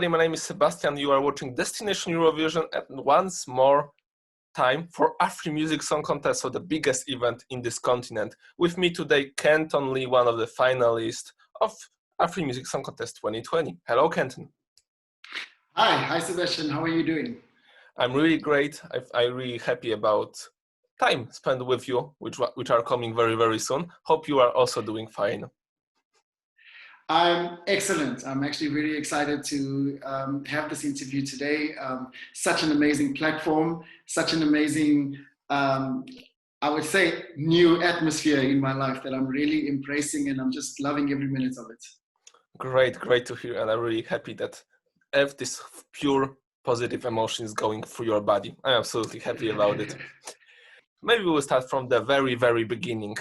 everybody, my name is Sebastian. You are watching Destination Eurovision and once more time for AfriMusic Song Contest, so the biggest event in this continent. With me today, Kenton, one of the finalists of AfriMusic Song Contest 2020. Hello, Kenton. Hi Sebastian, how are you doing? I'm really great. I'm really happy about time spent with you, which are coming very, very soon. Hope you are also doing fine. I'm excellent. I'm actually really excited to have this interview today. Such an amazing platform, such an amazing, I would say, new atmosphere in my life that I'm really embracing, and I'm just loving every minute of it. Great to hear, and I'm really happy that this pure positive emotion is going through your body. I'm absolutely happy about it. Maybe we'll start from the very, very beginning.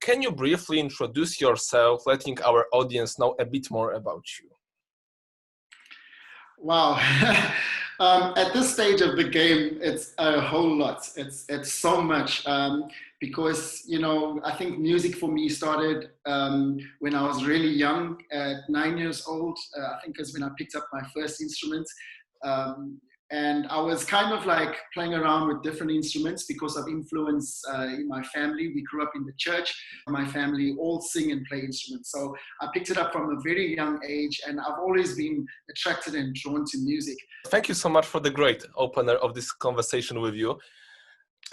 Can you briefly introduce yourself, letting our audience know a bit more about you? Wow. At this stage of the game, it's a whole lot. It's so much because, you know, I think music for me started when I was really young, at 9 years old. I think is when I picked up my first instrument. And I was kind of like playing around with different instruments because of influence in my family. We grew up in the church. My family all sing and play instruments. So I picked it up from a very young age, and I've always been attracted and drawn to music. Thank you so much for the great opener of this conversation with you.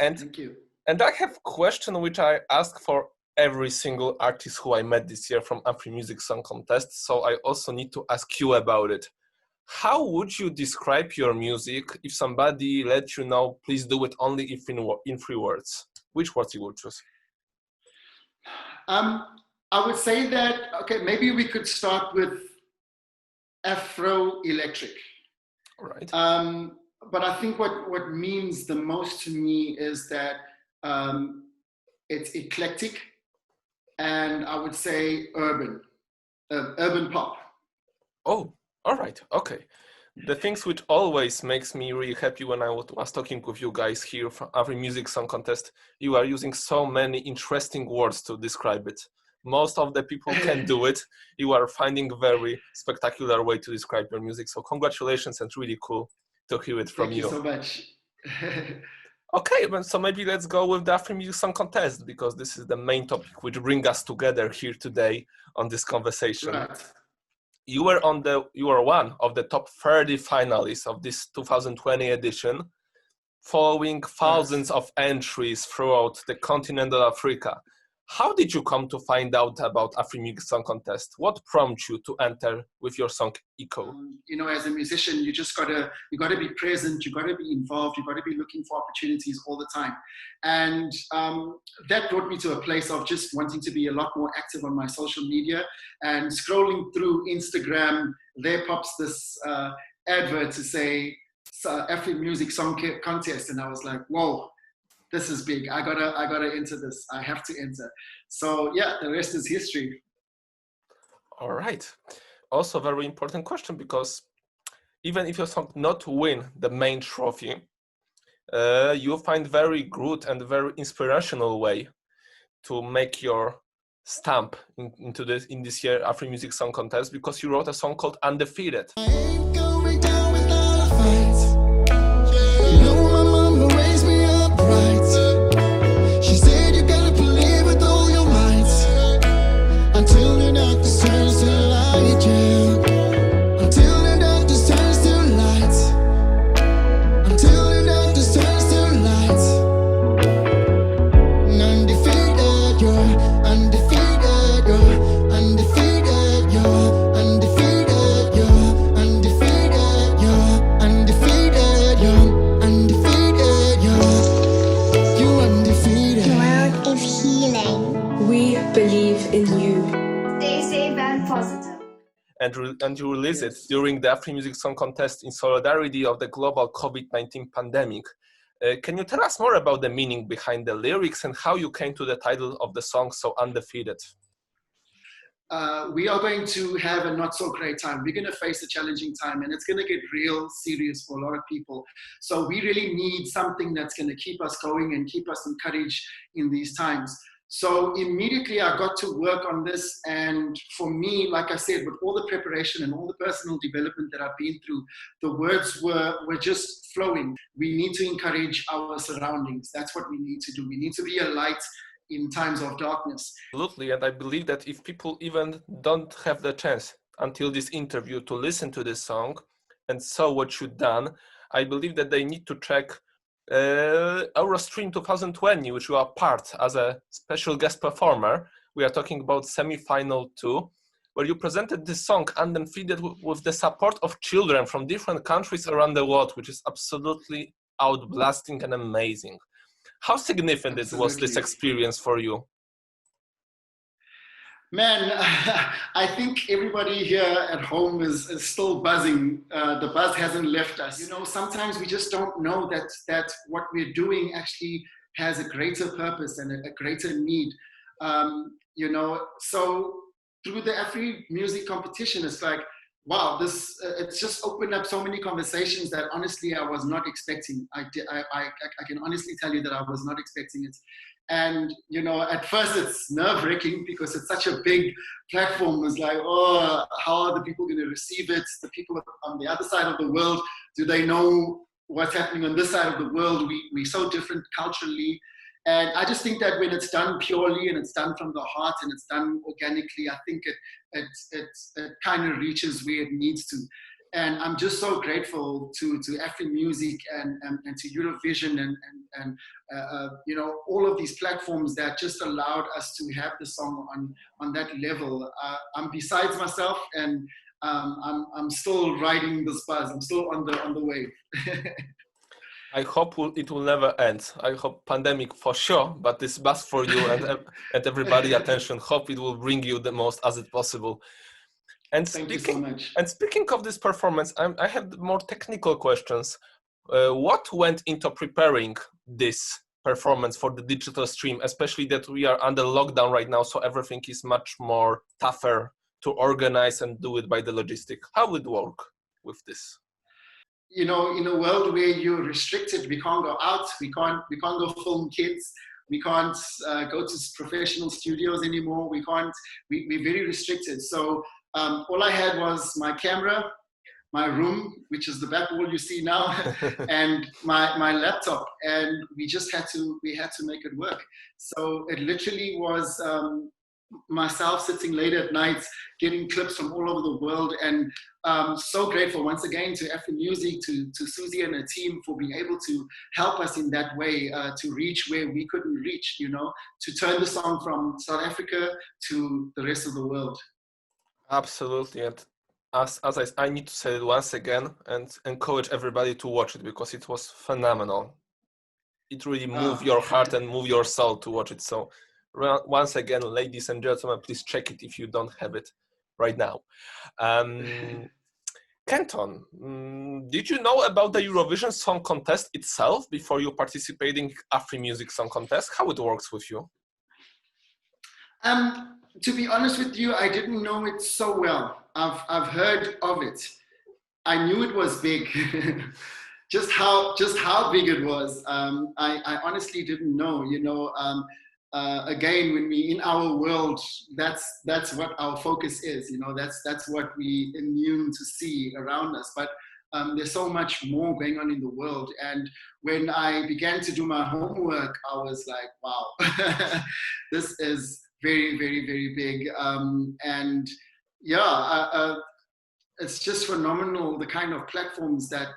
And, thank you. And I have a question which I ask for every single artist who I met this year from AfriMusic Song Contest. So I also need to ask you about it. How would you describe your music if somebody let you know, please do it only if in 3 words? Which words you would choose? I would say that, okay, maybe we could start with Afro-electric. Right. But I think what means the most to me is that it's eclectic, and I would say urban pop. Oh. All right, okay. The things which always makes me really happy when I was talking with you guys here from AfriMusic Song Contest, you are using so many interesting words to describe it. Most of the people can do it. You are finding a very spectacular way to describe your music. So congratulations, and really cool to hear it from you. Thank you so much. Okay, so maybe let's go with the AfriMusic Song Contest, because this is the main topic which brings us together here today on this conversation. Right. You were one of the top 30 finalists of this 2020 edition, following thousands of entries throughout the continent of Africa. How did you come to find out about AfriMusic Song Contest? What prompted you to enter with your song Echo? You know, as a musician, you gotta be present, you gotta be involved, you gotta be looking for opportunities all the time. And that brought me to a place of just wanting to be a lot more active on my social media, and scrolling through Instagram, there pops this advert to say AfriMusic Song Contest, and I was like, whoa, this is big. I gotta enter this. I have to enter. So yeah, the rest is history. All right. Also, very important question, because even if your song not win the main trophy, you find very good and very inspirational way to make your stamp in this year AfriMusic Song Contest, because you wrote a song called Undefeated. And you release it during the AfriMusic Song Contest in solidarity of the global COVID-19 pandemic. Can you tell us more about the meaning behind the lyrics and how you came to the title of the song, so Undefeated? We are going to have a not so great time. We're going to face a challenging time, and it's going to get real serious for a lot of people. So we really need something that's going to keep us going and keep us encouraged in these times. So immediately I got to work on this. And for me, like I said, with all the preparation and all the personal development that I've been through, the words were just flowing. We need to encourage our surroundings. That's what we need to do. We need to be a light in times of darkness. Absolutely, and I believe that if people even don't have the chance until this interview to listen to this song and saw what you've done, I believe that they need to check Eurostream 2020, which you are part as a special guest performer. We are talking about semi-final 2, where you presented this song and then feeded with the support of children from different countries around the world, which is absolutely outblasting and amazing. How significant was this experience for you? Man, I think everybody here at home is still buzzing. The buzz hasn't left us. You know, sometimes we just don't know that what we're doing actually has a greater purpose and a greater need. You know, so through the AfriMusic competition, it's like, wow, it's just opened up so many conversations that honestly I was not expecting. I can honestly tell you that I was not expecting it. And, you know, at first it's nerve-wracking because it's such a big platform. It's like, oh, how are the people going to receive it? The people on the other side of the world, do they know what's happening on this side of the world? We're so different culturally. And I just think that when it's done purely and it's done from the heart and it's done organically, I think it kind of reaches where it needs to. And I'm just so grateful to AfriMusic and to Eurovision and you know, all of these platforms that just allowed us to have the song on that level. I'm besides myself, and I'm still riding this buzz. I'm still on the wave. I hope it will never end. I hope pandemic for sure, but this buzz for you and everybody attention, hope it will bring you the most as it possible. And Thank you so much. And speaking of this performance, I have more technical questions. What went into preparing this performance for the digital stream, especially that we are under lockdown right now, so everything is much more tougher to organize and do it by the logistic? How would it work with this? You know, in a world where you're restricted, we can't go out, we can't go film kids, we can't go to professional studios anymore. We're very restricted. So all I had was my camera, my room, which is the back wall you see now, and my laptop, and we had to make it work. So it literally was myself sitting late at night, getting clips from all over the world, and so grateful once again to AfriMusic, to Susie and her team for being able to help us in that way, to reach where we couldn't reach, you know, to turn the song from South Africa to the rest of the world. Absolutely, and I need to say it once again and encourage everybody to watch it because it was phenomenal. It really moved your heart and moved your soul to watch it. So once again, ladies and gentlemen, please check it if you don't have it right now. Kenton, did you know about the Eurovision Song Contest itself before you participating AfriMusic Song Contest? How it works with you? To be honest with you, I didn't know it so well. I've heard of it. I knew it was big. just how big it was, I honestly didn't know. You know, again, when we in our world, that's what our focus is. You know, that's what we immune to see around us. But there's so much more going on in the world. And when I began to do my homework, I was like, wow, this is very, very, very big. And yeah, it's just phenomenal, the kind of platforms that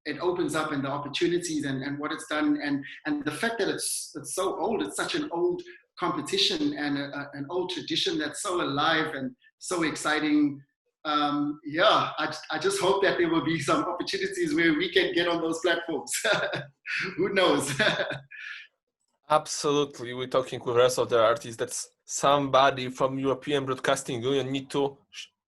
it opens up and the opportunities and what it's done. And the fact that it's so old, it's such an old competition and an old tradition that's so alive and so exciting. Yeah, I just hope that there will be some opportunities where we can get on those platforms. Who knows? Absolutely. We're talking with the rest of the artists that somebody from European Broadcasting Union need to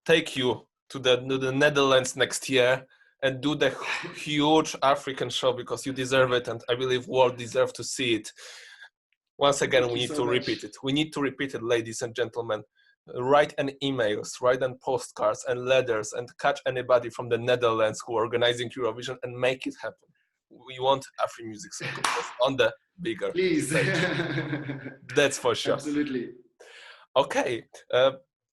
take you to the Netherlands next year and do the huge African show because you deserve it, and I believe world deserve to see it. Once again, we need to repeat it. We need to repeat it, ladies and gentlemen. Write an emails, write an postcards and letters, and catch anybody from the Netherlands who are organizing Eurovision and make it happen. we want AfriMusic Song Contest on the bigger Please. stage. That's for sure. Absolutely. Okay,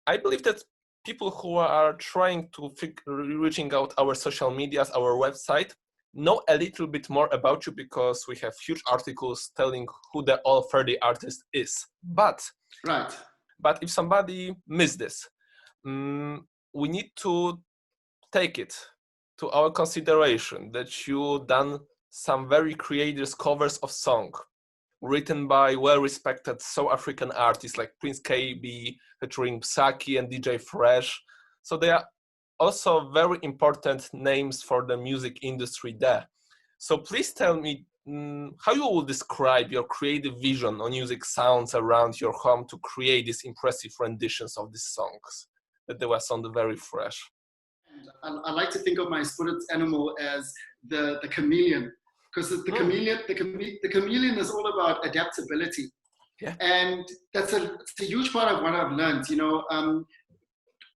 I believe that people who are trying to reaching out our social medias, our website, know a little bit more about you because we have huge articles telling who the all 30 artist is. But if somebody missed this, we need to take it to our consideration that you done some very creative covers of song written by well-respected South African artists like Prince KB, featuring Psaki and DJ Fresh. So they are also very important names for the music industry there. So please tell me how you would describe your creative vision on music sounds around your home to create these impressive renditions of these songs that they were sound very fresh. I like to think of my spirit animal as the chameleon. Because the chameleon is all about adaptability. Yeah. And it's a huge part of what I've learned.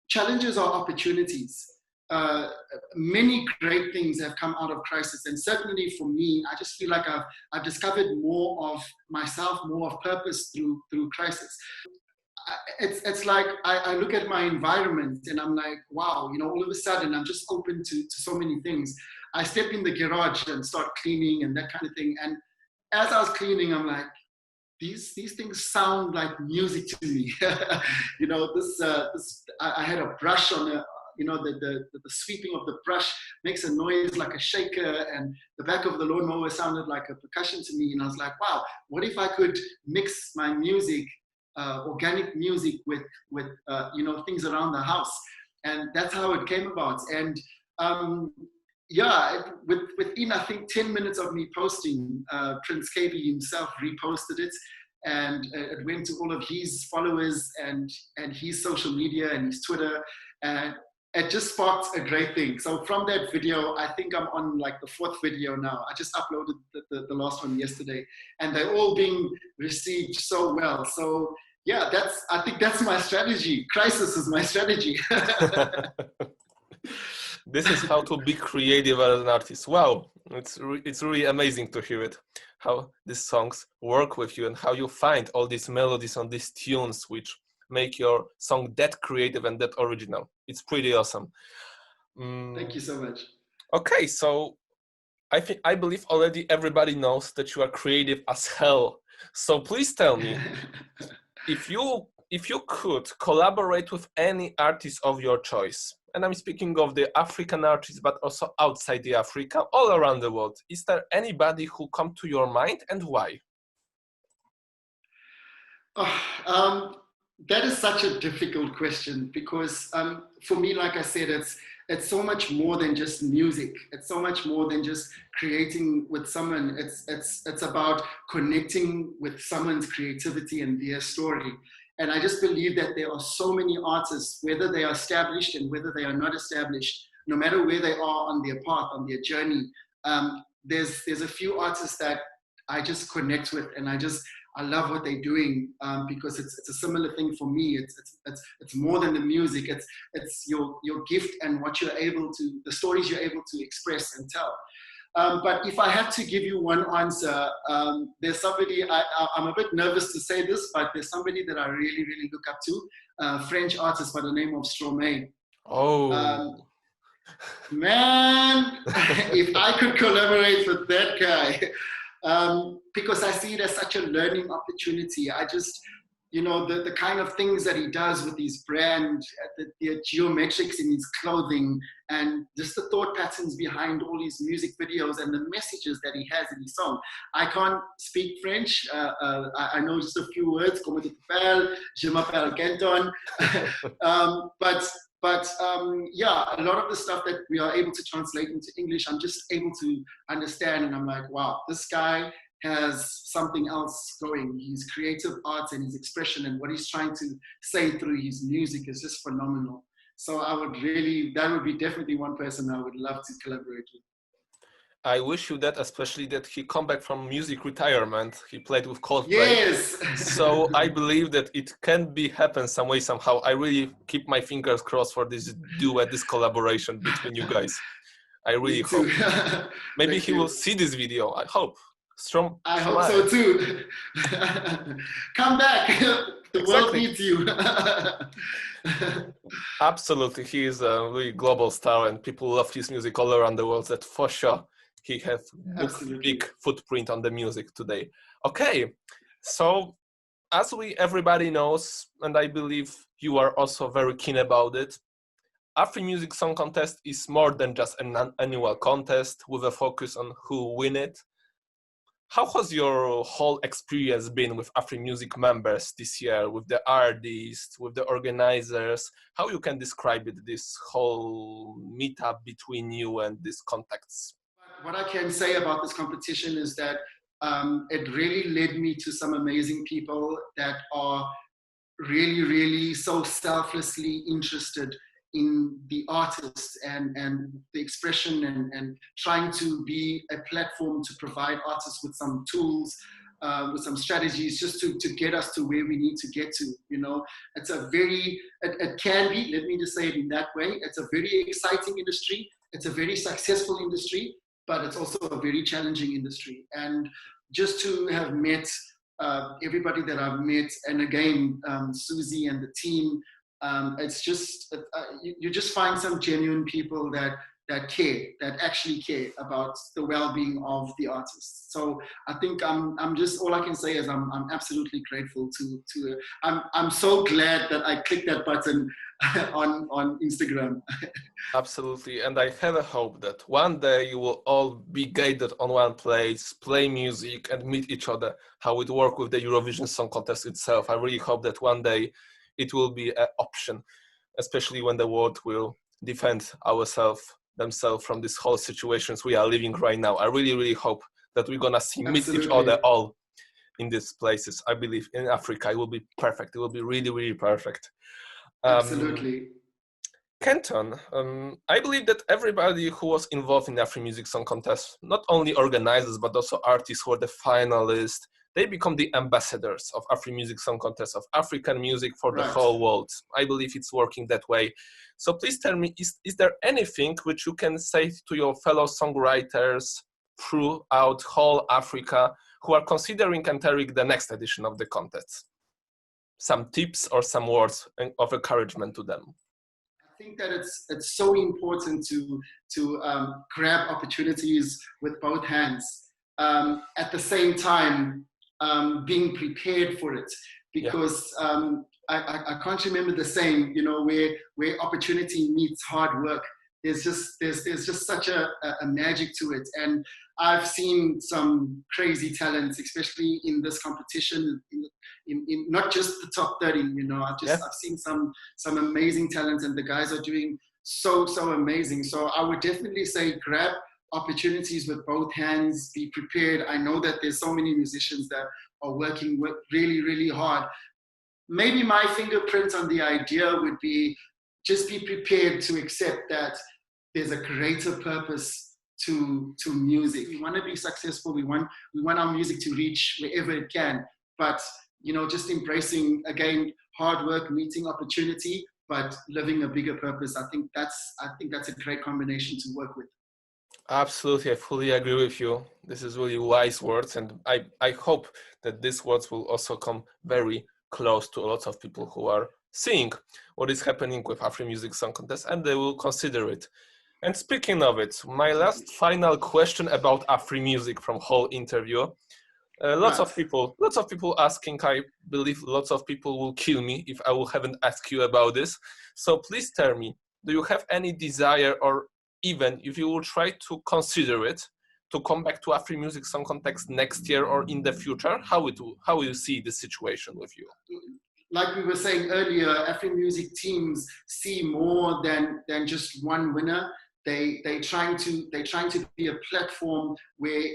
Challenges are opportunities. Many great things have come out of crisis. And certainly for me, I just feel like I've discovered more of myself, more of purpose through crisis. It's like I look at my environment and I'm like, wow, all of a sudden I'm just open to so many things. I step in the garage and start cleaning and that kind of thing. And as I was cleaning, I'm like, these things sound like music to me. I had a brush on the sweeping of the brush makes a noise like a shaker, and the back of the lawnmower sounded like a percussion to me. And I was like, wow, what if I could mix my music, organic music with things around the house? And that's how it came about. And within I think 10 minutes of me posting, Prince KB himself reposted it, and it went to all of his followers and his social media and his Twitter, and it just sparked a great thing. So from that video, I think I'm on like the 4th video now. I just uploaded the last one yesterday, and they're all being received so well. So yeah, I think that's my strategy. Crisis is my strategy. This is how to be creative as an artist. Wow, it's really amazing to hear it, how these songs work with you and how you find all these melodies on these tunes which make your song that creative and that original. It's pretty awesome. Thank you so much. Okay, so I believe already everybody knows that you are creative as hell. So please tell me, if you could collaborate with any artist of your choice, and I'm speaking of the African artists, but also outside the Africa, all around the world, is there anybody who come to your mind and why? That is such a difficult question because for me, like I said, it's so much more than just music. It's so much more than just creating with someone. It's about connecting with someone's creativity and their story. And I just believe that there are so many artists, whether they are established and whether they are not established, no matter where they are on their path, on their journey, there's a few artists that I just connect with, and I love what they're doing because it's a similar thing for me. It's more than the music. It's your gift and what you're able to, the stories you're able to express and tell. But if I had to give you one answer, there's somebody, I'm a bit nervous to say this, but there's somebody that I really, really look up to, French artist by the name of Stromae. Oh. Man, if I could collaborate with that guy, because I see it as such a learning opportunity. I just, the kind of things that he does with his brand, the geometrics in his clothing, and just the thought patterns behind all his music videos and the messages that he has in his song. I can't speak French. I know just a few words. Comment tu t'appelles? Je m'appelle Kenton. But a lot of the stuff that we are able to translate into English, I'm just able to understand, and I'm like, wow, this guy has something else going. His creative arts and his expression and what he's trying to say through his music is just phenomenal. So that would be definitely one person I would love to collaborate with. I wish you that, especially that he come back from music retirement. He played with Coldplay. Yes. So I believe that it can be happen some way, somehow. I really keep my fingers crossed for this duet, this collaboration between you guys. I really Me too. hope. Maybe Thank he will you. see this video. I hope. Strong I hope smile. so too. Come back. The world Exactly. needs you. Absolutely. He is a really global star and people love his music all around the world. That for sure he has Absolutely. big footprint on the music today. Okay. So as everybody knows, and I believe you are also very keen about it, AfriMusic Song Contest is more than just an annual contest with a focus on who win it. How has your whole experience been with AfriMusic members this year, with the artists, with the organizers? How you can describe it, this whole meetup between you and these contacts? What I can say about this competition is that it really led me to some amazing people that are really, really so selflessly interested in the artist and the expression and trying to be a platform to provide artists with some tools, with some strategies just to get us to where we need to get to. You know, it's a very, it can be, let me just say it in that way, it's a very exciting industry, it's a very successful industry, but it's also a very challenging industry. And just to have met everybody that I've met, and again, Susie and the team, it's just, you just find some genuine people that care, that actually care about the well-being of the artists. So I think I'm just, all I can say is I'm absolutely grateful to I'm so glad that I clicked that button on Instagram. Absolutely, and I have a hope that one day you will all be gathered on one place, play music and meet each other, how it works with the Eurovision Song Contest itself. I really hope that one day it will be an option, especially when the world will defend themselves from this whole situations we are living right now. I really, really hope that we're gonna meet each other Absolutely. all in these places. I believe in Africa it will be perfect. It will be really, really perfect. Absolutely. Kenton, I believe that everybody who was involved in the AfriMusic Song Contest, not only organizers but also artists who are the finalists, they become the ambassadors of AfriMusic Song Contest, of African music for the Right. whole world. I believe it's working that way. So please tell me, is there anything which you can say to your fellow songwriters throughout whole Africa who are considering entering the next edition of the contest? Some tips or some words of encouragement to them? I think that it's so important to grab opportunities with both hands. At the same time, being prepared for it, because I can't remember the saying, you know, where opportunity meets hard work. There's just such a magic to it, and I've seen some crazy talents, especially in this competition. In not just the top 30, you know, I've seen some amazing talents, and the guys are doing so amazing. So I would definitely say grab opportunities with both hands, be prepared. I know that there's so many musicians that are working really hard. Maybe my fingerprint on the idea would be just be prepared to accept that there's a greater purpose to music. We want to be successful. We want our music to reach wherever it can. But you know, just embracing again hard work, meeting opportunity, but living a bigger purpose. I think that's a great combination to work with. Absolutely, I fully agree with you. This is really wise words, and I hope that these words will also come very close to a lot of people who are seeing what is happening with AfriMusic Song Contest, and they will consider it. And speaking of it, my last final question about AfriMusic from whole interview. Lots Right. of people asking. I believe lots of people will kill me if I will haven't asked you about this. So please tell me, do you have any desire, or even if you will try to consider it, to come back to AfriMusic Song Contest next year or in the future? How will you see the situation with you? Like we were saying earlier, AfriMusic teams see more than just one winner. They're trying to be a platform where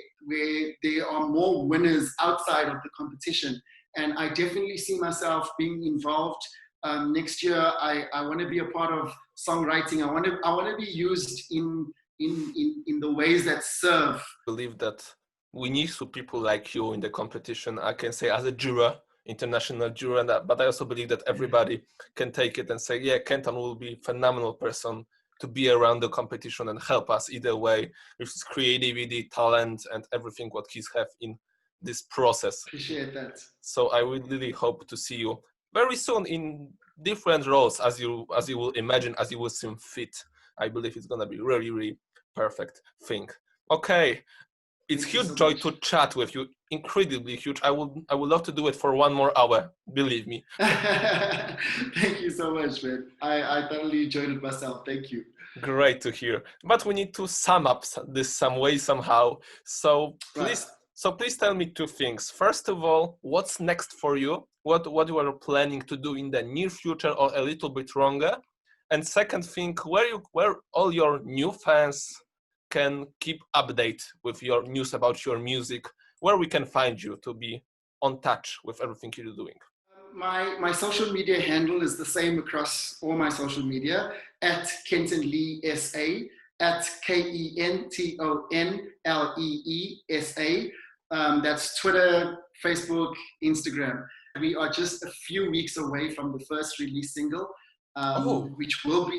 there are more winners outside of the competition. And I definitely see myself being involved. Next year, I want to be a part of songwriting. I want to be used in the ways that serve. I believe that we need some people like you in the competition. I can say as a juror, international juror, but I also believe that everybody can take it and say, yeah, Kenton will be a phenomenal person to be around the competition and help us either way with his creativity, talent, and everything what he's have in this process. Appreciate that. So I would really hope to see you very soon in different roles, as you will imagine, as you will seem fit. I believe it's gonna be really, really perfect thing. Okay, it's huge joy to chat with you. Incredibly huge. I would love to do it for 1 more hour. Believe me. Thank you so much, man. I thoroughly enjoyed it myself. Thank you. Great to hear. But we need to sum up this some way somehow. So please. Right. So please tell me 2 things. First of all, what's next for you? What you are planning to do in the near future or a little bit longer? And second thing, where all your new fans can keep update with your news about your music, where we can find you to be on touch with everything you're doing. My social media handle is the same across all my social media, at Kenton Lee SA, at KentonLeeSA. That's Twitter, Facebook, Instagram. We are just a few weeks away from the first release single, which will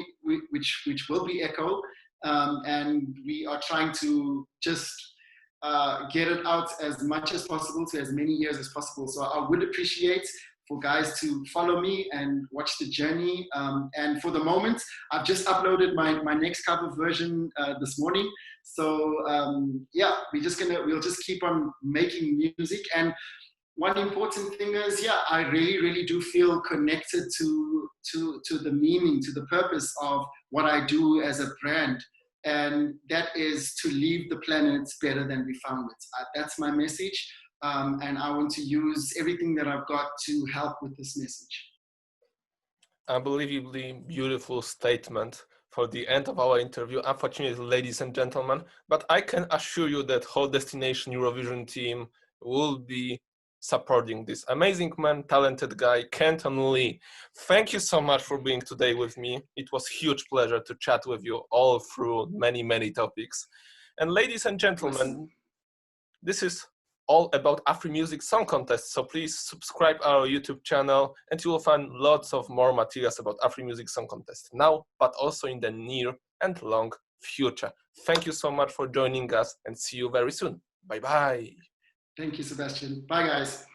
be Echo, and we are trying to just get it out as much as possible to as many ears as possible. So I would appreciate for guys to follow me and watch the journey. And for the moment, I've just uploaded my next cover version this morning. So yeah, we'll just keep on making music. And one important thing is, yeah, I really do feel connected to the meaning, to the purpose of what I do as a brand. And that is to leave the planet better than we found it. That's my message. And I want to use everything that I've got to help with this message. Unbelievably beautiful statement for the end of our interview. Unfortunately, ladies and gentlemen, but I can assure you that whole Destination Eurovision team will be supporting this amazing man, talented guy, Kenton Lee. Thank you so much for being today with me. It was a huge pleasure to chat with you all through many topics. And ladies and gentlemen, this is all about AfriMusic Song Contest. So please subscribe our YouTube channel and you will find lots of more materials about AfriMusic Song Contest now, but also in the near and long future. Thank you so much for joining us and see you very soon. Bye-bye. Thank you, Sebastian. Bye, guys.